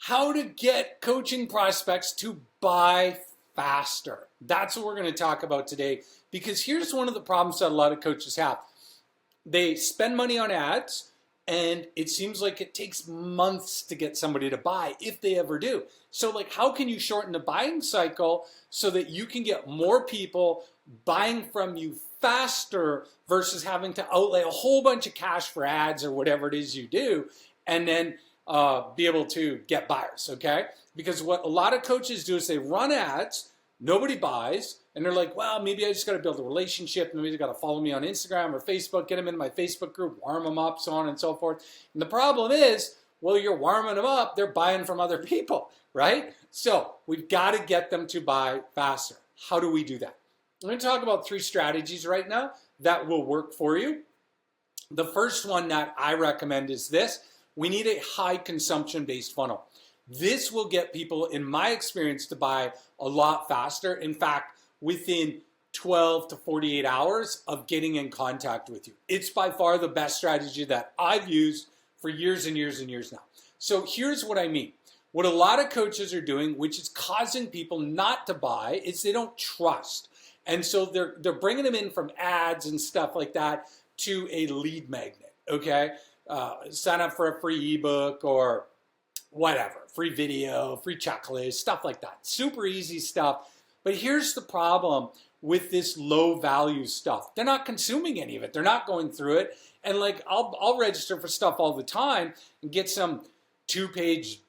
how to get coaching prospects to buy faster. That's what we're going to talk about today, because here's one of the problems that a lot of coaches have. They spend money on ads, and it seems like it takes months to get somebody to buy, if they ever do. So like, how can you shorten the buying cycle so that you can get more people buying from you faster versus having to outlay a whole bunch of cash for ads or whatever it is you do, and then be able to get buyers, okay? Because what a lot of coaches do is they run ads, nobody buys, and they're like, well, maybe I just got to build a relationship. Maybe they got to follow me on Instagram or Facebook, get them in my Facebook group, warm them up, so on and so forth. And the problem is, well, you're warming them up, they're buying from other people, right? So we've got to get them to buy faster. How do we do that? I'm going to talk about 3 strategies right now that will work for you. The first one that I recommend is this. We need a high consumption-based funnel. This will get people, in my experience, to buy a lot faster. In fact, within 12 to 48 hours of getting in contact with you. It's by far the best strategy that I've used for years and years and years now. So here's what I mean. What a lot of coaches are doing, which is causing people not to buy, is they don't trust. And so they're bringing them in from ads and stuff like that to a lead magnet, okay? Sign up for a free ebook or whatever, free video, free checklist, stuff like that. Super easy stuff. But here's the problem with this low value stuff. They're not consuming any of it. They're not going through it. And like, I'll register for stuff all the time and get some 2-page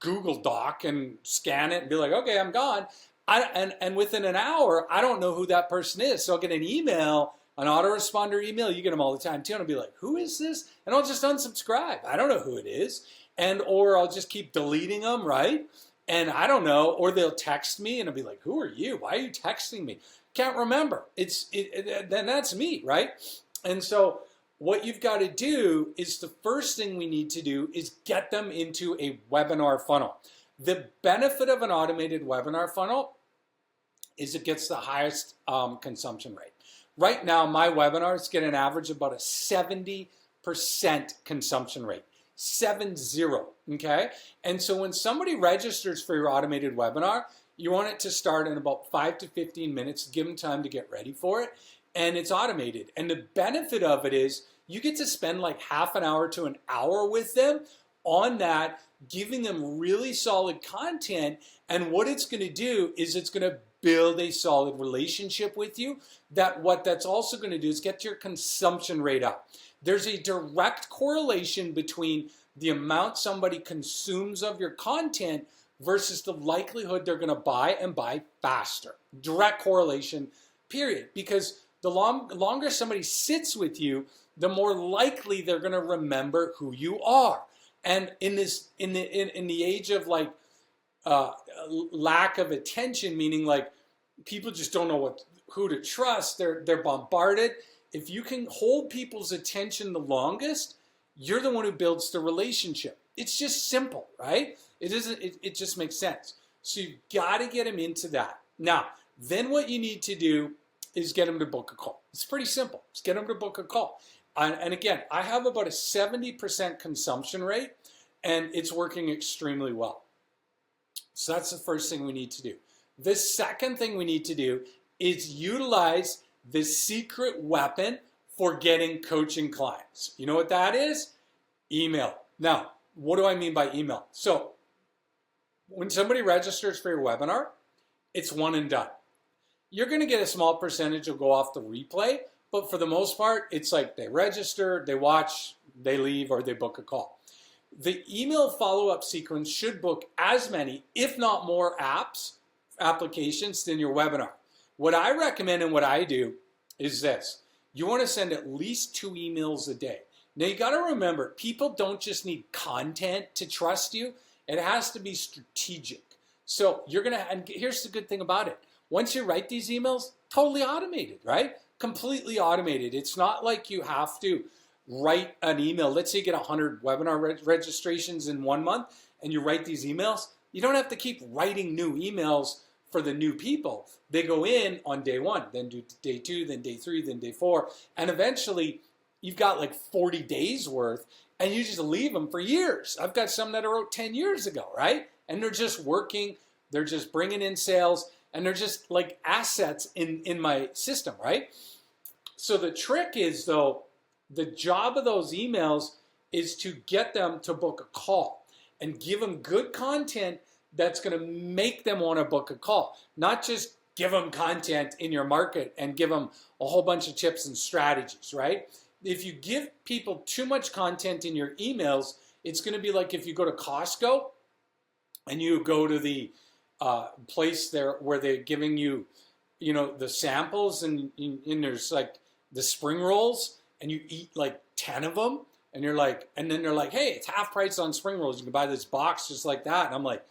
Google Doc and scan it and be like, okay, I'm gone. And within an hour, I don't know who that person is. So I'll get an email, an autoresponder email. You get them all the time too. And I'll be like, who is this? And I'll just unsubscribe. I don't know who it is. Or I'll just keep deleting them, right? And I don't know, or they'll text me and I'll be like, who are you? Why are you texting me? Can't remember. Then that's me, right? And so what you've got to do is, the first thing we need to do is get them into a webinar funnel. The benefit of an automated webinar funnel is it gets the highest consumption rate. Right now, my webinars get an average of about a 70% consumption rate. 70, okay? And so when somebody registers for your automated webinar, you want it to start in about 5 to 15 minutes, give them time to get ready for it, and it's automated. And the benefit of it is you get to spend like half an hour to an hour with them on that, giving them really solid content. And what it's going to do is it's going to build a solid relationship with you. What that's also going to do is get your consumption rate up. There's a direct correlation between the amount somebody consumes of your content versus the likelihood they're going to buy and buy faster. Direct correlation, period. Because the longer somebody sits with you, the more likely they're going to remember who you are. And in the age of like lack of attention, meaning like people just don't know who to trust, they're bombarded. If you can hold people's attention the longest, you're the one who builds the relationship. It's just simple, right? It just makes sense. So you've got to get them into that. Now, then what you need to do is get them to book a call. It's pretty simple. Just get them to book a call. And again, I have about a 70% consumption rate, and it's working extremely well. So that's the first thing we need to do. The second thing we need to do is utilize the secret weapon for getting coaching clients. You know what that is? Email. Now, what do I mean by email? So when somebody registers for your webinar, it's one and done. You're going to get a small percentage will go off the replay, but for the most part, it's like they register, they watch, they leave, or they book a call. The email follow-up sequence should book as many, if not more, applications than your webinar. What I recommend and what I do is this. You want to send at least 2 emails a day. Now you got to remember, people don't just need content to trust you. It has to be strategic. So and here's the good thing about it. Once you write these emails, totally automated, right? Completely automated. It's not like you have to write an email. Let's say you get 100 webinar registrations in 1 month and you write these emails. You don't have to keep writing new emails for the new people. They go in on day 1, then do day 2, then day 3, then day 4, and eventually you've got like 40 days worth, and you just leave them for years. I've got some that I wrote 10 years ago, right? And they're just working, they're just bringing in sales, and they're just like assets in my system, right? So the trick is, though, the job of those emails is to get them to book a call and give them good content that's going to make them want to book a call. Not just give them content in your market and give them a whole bunch of tips and strategies, right? If you give people too much content in your emails, it's going to be like if you go to Costco and you go to the place there where they're giving you, the samples and there's like the spring rolls and you eat like 10 of them and you're like, and then they're like, hey, it's half price on spring rolls. You can buy this box just like that. And I'm like,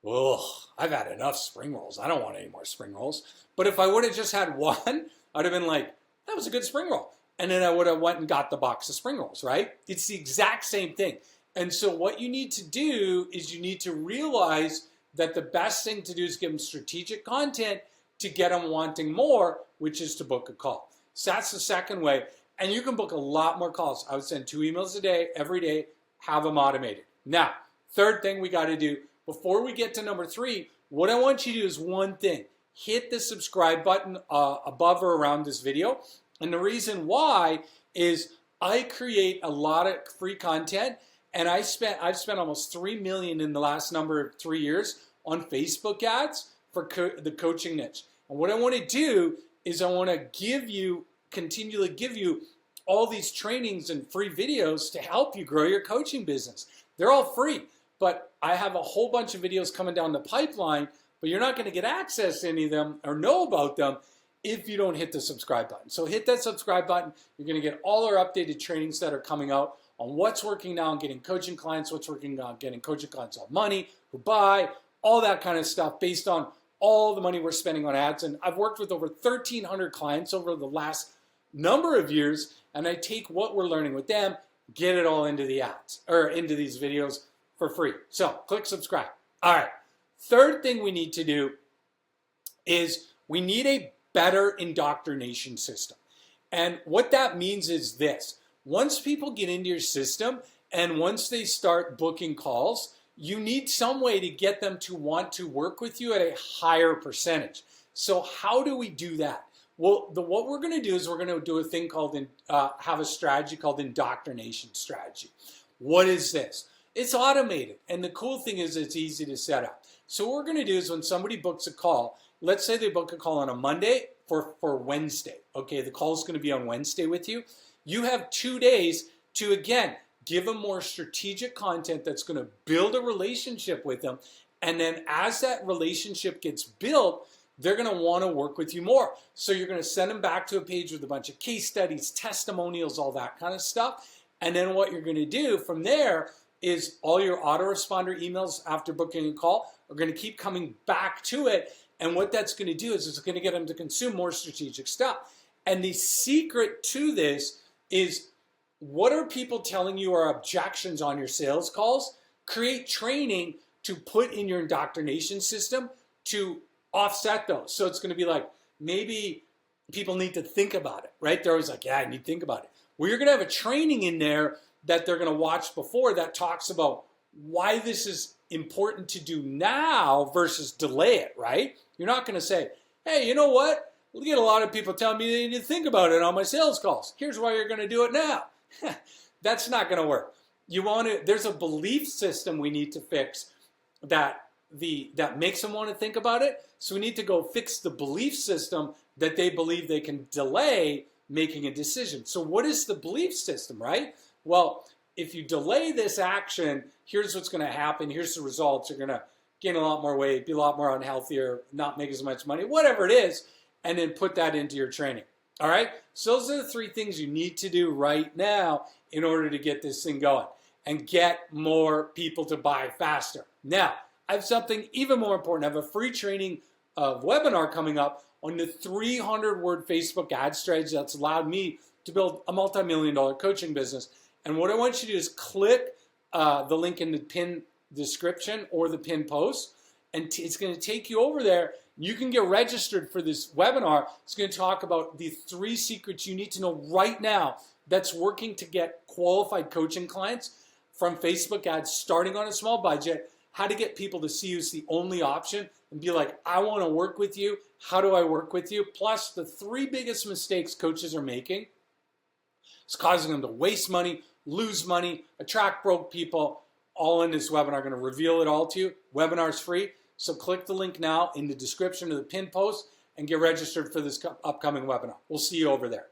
ugh, I've had enough spring rolls. I don't want any more spring rolls. But if I would have just had one, I'd have been like, that was a good spring roll. And then I would have went and got the box of spring rolls, right? It's the exact same thing. And so what you need to do is you need to realize that the best thing to do is give them strategic content to get them wanting more, which is to book a call. So that's the second way. And you can book a lot more calls. I would send 2 emails a day, every day, have them automated. Now, third thing we got to do, before we get to number 3, what I want you to do is one thing. Hit the subscribe button above or around this video. And the reason why is I create a lot of free content, and I've spent almost $3 million in the last 3 years on Facebook ads for the coaching niche. And what I want to do is I want to continually give you all these trainings and free videos to help you grow your coaching business. They're all free, but I have a whole bunch of videos coming down the pipeline, but you're not going to get access to any of them or know about them if you don't hit the subscribe button. So hit that subscribe button. You're going to get all our updated trainings that are coming out on what's working now on getting coaching clients, what's working on getting coaching clients on money, who buy, all that kind of stuff based on all the money we're spending on ads. And I've worked with over 1,300 clients over the last number of years, and I take what we're learning with them, get it all into the ads or into these videos for free. So click subscribe. All right. Third thing we need to do is we need a better indoctrination system. And what that means is this. Once people get into your system and once they start booking calls, you need some way to get them to want to work with you at a higher percentage. So how do we do that? Well, what we're going to do is we're going to do a thing called, have a strategy called indoctrination strategy. What is this? It's automated. And the cool thing is it's easy to set up. So what we're going to do is when somebody books a call, let's say they book a call on a Monday for Wednesday. Okay, the call is going to be on Wednesday with you. You have 2 days to, again, give them more strategic content that's going to build a relationship with them. And then as that relationship gets built, they're going to want to work with you more. So you're going to send them back to a page with a bunch of case studies, testimonials, all that kind of stuff. And then what you're going to do from there is all your autoresponder emails after booking a call are going to keep coming back to it. And what that's going to do is it's going to get them to consume more strategic stuff. And the secret to this is, what are people telling you are objections on your sales calls? Create training to put in your indoctrination system to offset those. So it's going to be like, maybe people need to think about it, right? They're always like, yeah, I need to think about it. Well, you're going to have a training in there that they're going to watch before that talks about why this is important to do now versus delay it, right? You're not going to say, hey, you know what? We get a lot of people telling me they need to think about it on my sales calls. Here's why you're going to do it now. That's not going to work. There's a belief system we need to fix that makes them want to think about it. So we need to go fix the belief system that they believe they can delay making a decision. So what is the belief system, right? Well, if you delay this action, here's what's going to happen. Here's the results. You're going to gain a lot more weight, be a lot more unhealthy, or not make as much money, whatever it is, and then put that into your training. All right? So those are the 3 things you need to do right now in order to get this thing going and get more people to buy faster. Now, I have something even more important. I have a free training webinar coming up on the 300-word Facebook ad strategy that's allowed me to build a multi-million-dollar coaching business. And what I want you to do is click the link in the pinned description or the pinned post, and it's going to take you over there. You can get registered for this webinar. It's going to talk about the 3 secrets you need to know right now that's working to get qualified coaching clients from Facebook ads, starting on a small budget, how to get people to see you as the only option and be like, I want to work with you. How do I work with you? Plus, the 3 biggest mistakes coaches are making is causing them to waste money, lose money, attract broke people. All in this webinar. I'm going to reveal it all to you. Webinar's free. So click the link now in the description of the pin post and get registered for this upcoming webinar. We'll see you over there.